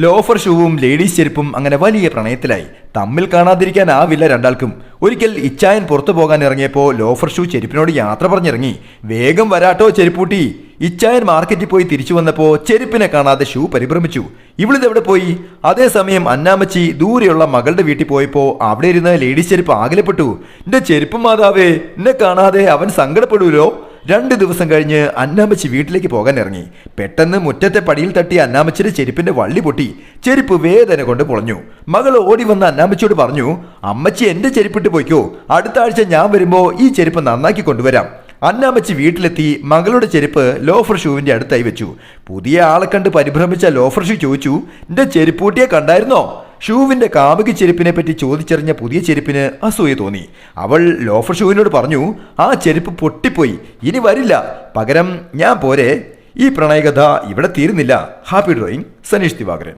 Loafer ഷൂവും ladies ചെരുപ്പും അങ്ങനെ വലിയ പ്രണയത്തിലായി. തമ്മിൽ കാണാതിരിക്കാനാവില്ല രണ്ടാൾക്കും. ഒരിക്കൽ ഇച്ചായൻ പുറത്തു പോകാൻ ഇറങ്ങിയപ്പോൾ ലോഫർ ഷൂ ചെരുപ്പിനോട് യാത്ര പറഞ്ഞിറങ്ങി. വേഗം വരാട്ടോ ചെരുപ്പൂട്ടി. ഇച്ചായൻ മാർക്കറ്റിൽ പോയി തിരിച്ചു വന്നപ്പോൾ ചെരുപ്പിനെ കാണാതെ ഷൂ പരിഭ്രമിച്ചു. ഇവിളിതെവിടെ പോയി? അതേസമയം അന്നാമ്മച്ചി ദൂരെയുള്ള മകളുടെ വീട്ടിൽ പോയപ്പോൾ അവിടെ ഇരുന്ന് ലേഡീസ് ചെരുപ്പ് ആകലപ്പെട്ടു. എന്റെ ചെരുപ്പ് മാതാവേ, എന്നെ കാണാതെ അവൻ സങ്കടപ്പെടൂലോ. 2 ദിവസം കഴിഞ്ഞ് അന്നാമ്മച്ചി വീട്ടിലേക്ക് പോകാൻ ഇറങ്ങി. പെട്ടെന്ന് മുറ്റത്തെ പടിയിൽ തട്ടി അന്നാമ്മച്ചിയുടെ ചെരുപ്പിന്റെ വള്ളി പൊട്ടി. ചെരുപ്പ് വേദന കൊണ്ട് പൊളഞ്ഞു. മകൾ ഓടി വന്ന് അന്നാമ്മച്ചിയോട് പറഞ്ഞു, അമ്മച്ചി എന്റെ ചെരുപ്പിട്ട് പോയിക്കോ, അടുത്ത ആഴ്ച ഞാൻ വരുമ്പോ ഈ ചെരുപ്പ് നന്നാക്കി കൊണ്ടുവരാം. അന്നാമ്മച്ചി വീട്ടിലെത്തി മകളുടെ ചെരുപ്പ് ലോഫർ ഷൂവിന്റെ അടുത്തായി വെച്ചു. പുതിയ ആളെ കണ്ട് പരിഭ്രമിച്ച ലോഫർ ഷൂ ചോദിച്ചു, എന്റെ ചെരുപ്പൂട്ടിയെ കണ്ടായിരുന്നോ? ഷൂവിന്റെ കാമുകി ചെരുപ്പിനെ പറ്റി ചോദിച്ചറിഞ്ഞ പുതിയ ചെരുപ്പിന് അസൂയ തോന്നി. അവൾ ലോഫർ ഷൂവിനോട് പറഞ്ഞു, ആ ചെരുപ്പ് പൊട്ടിപ്പോയി, ഇനി വരില്ല, പകരം ഞാൻ പോരെ. ഈ പ്രണയകഥ ഇവിടെ തീരുന്നില്ല. Happy drawing, Saneesh Divakaran.